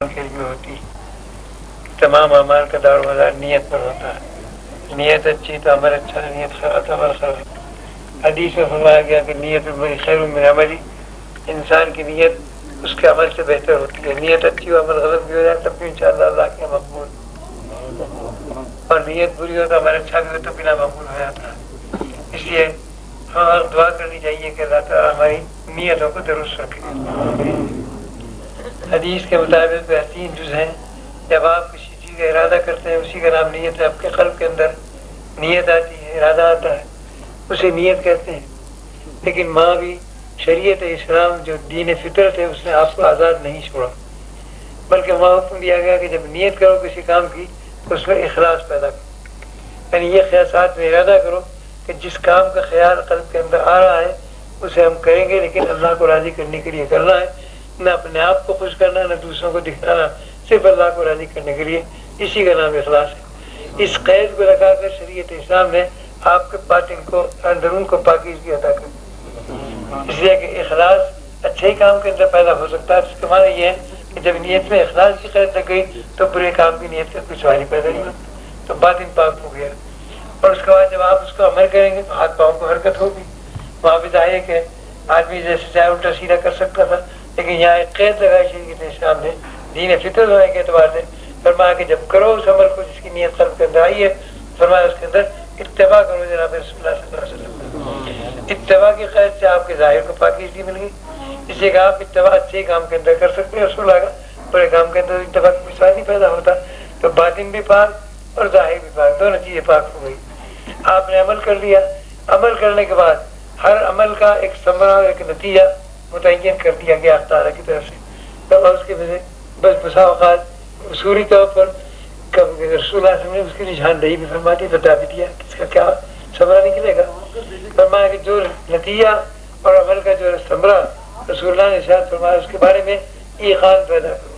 کے علم میں ہوتی تمام اعمال کا دار و مدار نیت پر ہوتا ہے. نیت اچھی تو عمل اچھا، نیت خراب تو عمل خراب. حدیث میں فرمایا گیا کہ نیت میں خیر من عملی، انسان کی نیت اس کے عمل سے بہتر ہوتی ہے. نیت اچھی ہو عمل غلط بھی ہو جائے تب بھی انشاءاللہ اللہ کے مقبول، اور نیت بری ہو تو عمل اچھا بھی ہو تو بنا مقبول ہو جاتا ہے. اس لیے ہمیں دعا کرنی چاہیے کہ اللہ تعالیٰ ہماری نیتوں کو درست رکھے. حدیث کے مطابق 3 جز ہیں. جب آپ کسی چیز کا ارادہ کرتے ہیں اسی کا نام نیت ہے. آپ کے قلب کے اندر نیت آتی ہے، ارادہ آتا ہے، اسے نیت کہتے ہیں. لیکن ماں بھی شریعت اسلام جو دین فطرت ہے اس نے آپ کو آزاد نہیں چھوڑا، بلکہ وہاں حکم دیا گیا کہ جب نیت کرو کسی کام کی تو اس میں اخلاص پیدا کرو. یعنی یہ خیالات میں ارادہ کرو کہ جس کام کا خیال قلب کے اندر آ رہا ہے اسے ہم کریں گے، لیکن اللہ کو راضی کرنے کے لیے کرنا ہے، نہ اپنے آپ کو خوش کرنا نہ دوسروں کو دکھانا، صرف اللہ کو راضی کرنے کے لیے. اسی کا نام اخلاص ہے. اس قید کو لگا کر شریعت اسلام نے آپ کے باطن کو، اندرون کو پاکیزگی عطا کر. اس لیے کہ اخلاص اچھے کام کے اندر پیدا ہو سکتا ہے. اس کے معنی یہ ہے کہ جب نیت میں اخلاص کی قید لگ گئی تو برے کام کی نیت کا کوئی سوال ہی پیدا نہیں ہوتا، تو باطن پاک ہو گیا. اور اس کے بعد جب آپ اس کو عمل کریں گے تو ہاتھ پاؤں کو حرکت ہوگی. وہاں بھی ظاہر ہے کہ آدمی جیسے چاہے الٹا سیدھا کر سکتا تھا، لیکن یہاں ایک قید لگائی شریعت اسلام نے دین فطرت ہونے کے اعتبار سے. فرمایا کہ جب کرو اس عمل کو جس کی نیت قلب کے اندر آئی ہے، فرمایا اس کے اندر اتباع کرو جناب رسول اللہ صلی اللہ علیہ وسلم. اتباع کی قید سے آپ کے ظاہر کو پاکیزگی مل گئی. اس لیے کہ آپ اتباع اچھے کام کے اندر کر سکتے ہیں رسول اللہ کا، برے کام کے اندر اتباع کی مثال نہیں پیدا ہوتا. تو باطن بھی پاک اور ظاہر بھی پاک، دونوں چیزیں پاک ہو گئی. آپ نے عمل کر لیا. عمل کرنے کے بعد ہر عمل کا ایک ثمرہ اور ایک نتیجہ متعین کر دیا گیا اللہ تعالیٰ کی طرف سے. تو اس کے وجہ بس بسا اوقات اصولی طور پر رسول اللہ صلی اللہ علیہ وسلم نے اس کی نشاندہی بھی فرما دی، بتا بھی دیا کہ اس کا کیا ثمرہ نکلے گا. فرمایا کہ جو نتیجہ اور عمل کا جو ثمرہ رسول اللہ نے ارشاد فرمایا اس کے بارے میں ایقان پیدا کرو.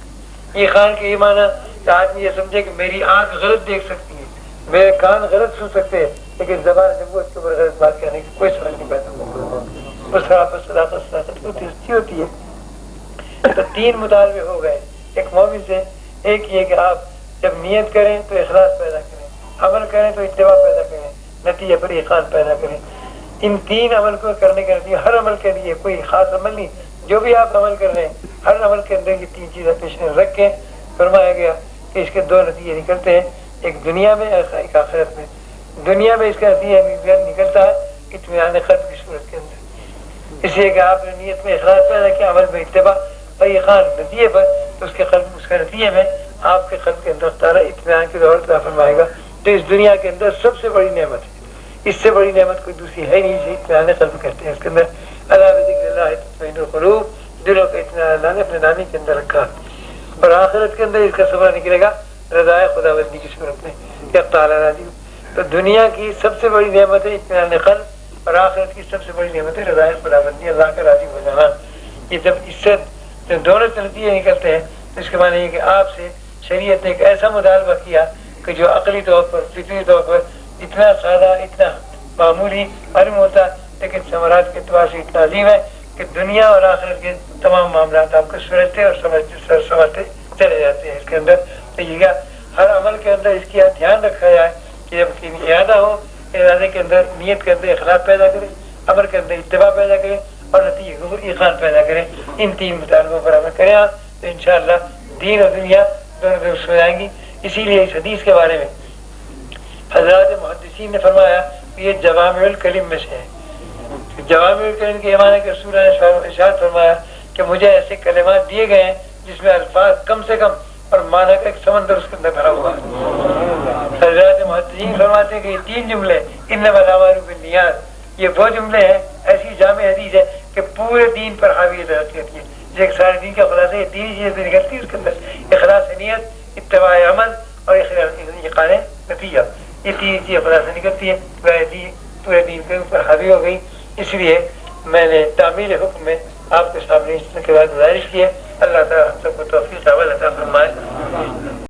ایقان کے یہ معنی کہ آدمی یہ سمجھے کہ میری آنکھ غلط دیکھ سکتی ہے، میرے کان غلط سن سکتے ہیں، لیکن زبان سے وہ اس کے اوپر غلط بات کرنے کی کوئی سوال نہیں پیدا ہوتا. بس صرافت صداقت ہوتی ہے. تو 3 مطالبے ہو گئے ایک مومن سے. ایک یہ کہ آپ جب نیت کریں تو اخلاص پیدا کریں، عمل کریں تو اتباع پیدا کریں، نتیجے پر ایقان پیدا کریں. ان 3 عمل کو کرنے کے نتیجے ہر عمل کے لیے کوئی خاص عمل نہیں، جو بھی آپ عمل کر رہے ہیں ہر عمل کے اندر یہ 3 چیزیں پیش رکھ کے فرمایا گیا کہ اس کے 2 نتیجے نکلتے ہیں، ایک دنیا میں ایک آخرت میں. دنیا میں اس کا نتیجہ نکلتا ہے اطمینان قلب کی صورت کے اندر. اس لیے کہ آپ نے نیت میں اخلاص پیدا کیا، عمل میں اتباع اور ایقان نتیجے پر، تو اس کے نتیجے میں آپ کے قلب کے اندر تعالیٰ اطمینان کی دولت عطا فرمائے گا. تو اس دنیا کے اندر سب سے بڑی نعمت ہے، اس سے بڑی نعمت کوئی دوسری ہے نہیں، اسے اطمینان قلب کہتے ہیں. اس کے اندر اللہ بذکر اللہ تطمئن القلوب، دلوں کا اطمینان اللہ نے اپنے نامی کے اندر رکھا. اور آخرت کے اندر اس کا ثمرہ نکلے گا رضائے خداوندی کی صورت میں کہ تعالیٰ راضی ہو. تو دنیا کی سب سے بڑی نعمت ہے اطمینان قلب، اور آخرت کی سب سے بڑی نعمت ہے رضائے خداوندی، اللہ کا راضی ہو جانا. یہ جب اس سے دونوں نتیجے نکلتے ہیں تو اس کے معنی یہ کہ آپ سے شریعت نے ایک ایسا مطالبہ کیا کہ جو عقلی طور پر، فطری طور پر اتنا سادہ، اتنا معمولی معلوم ہوتا، لیکن ثمرات کے اعتبار سے اتنا عظیم ہے کہ دنیا اور آخرت کے تمام معاملات آپ کو سمجھتے اور سمجھتے چلے جاتے ہیں. اس کے اندر تو یہ ہر عمل کے اندر اس کی دھیان رکھا جائے کہ جب ارادہ ہو، ارادے کے اندر، نیت کے اندر اخلاص پیدا کرے، عمل کے اندر اتباع پیدا کرے اور نتیجے کو ایقان پیدا کریں. ان 3 مطالبوں پر عمل کریں آپ تو انشاءاللہ دین اور دنیا دونوں درست ہو جائیں گی. اسی لیے اس حدیث کے بارے میں حضرات محدثین نے فرمایا کہ یہ جوامع الکلم میں سے ہے. جوامع الکلم کے معنی کہ رسول اللہ نے ارشاد فرمایا کہ مجھے ایسے کلمات دیے گئے ہیں جس میں الفاظ کم سے کم اور معنی کا ایک سمندر اس کے اندر بھرا ہوا ہے. حضرات محدثین فرماتے ہیں کہ یہ 3 جملے انما الاعمال بالنیات، یہ وہ جملے ہیں، ایسی جامع حدیث ہے کہ پورے دین پر حاوی رہتی ہے. ایک سارے دین کا خلاصہ یہ 3 چیزیں نکلتی ہے اس کے اندر، اخلاص نیت، اتباع عمل اور ایقان نتیجہ. یہ 3 چیزیں خلاصہ نکلتی ہے، پورے دین کے اوپر حاوی ہو گئی. اس لیے میں نے تعمیل حکم میں آپ کے سامنے اس کے بعد گزارش کی ہے. اللہ تعالیٰ ہم سب کو توفیق عمل عطا فرمائے.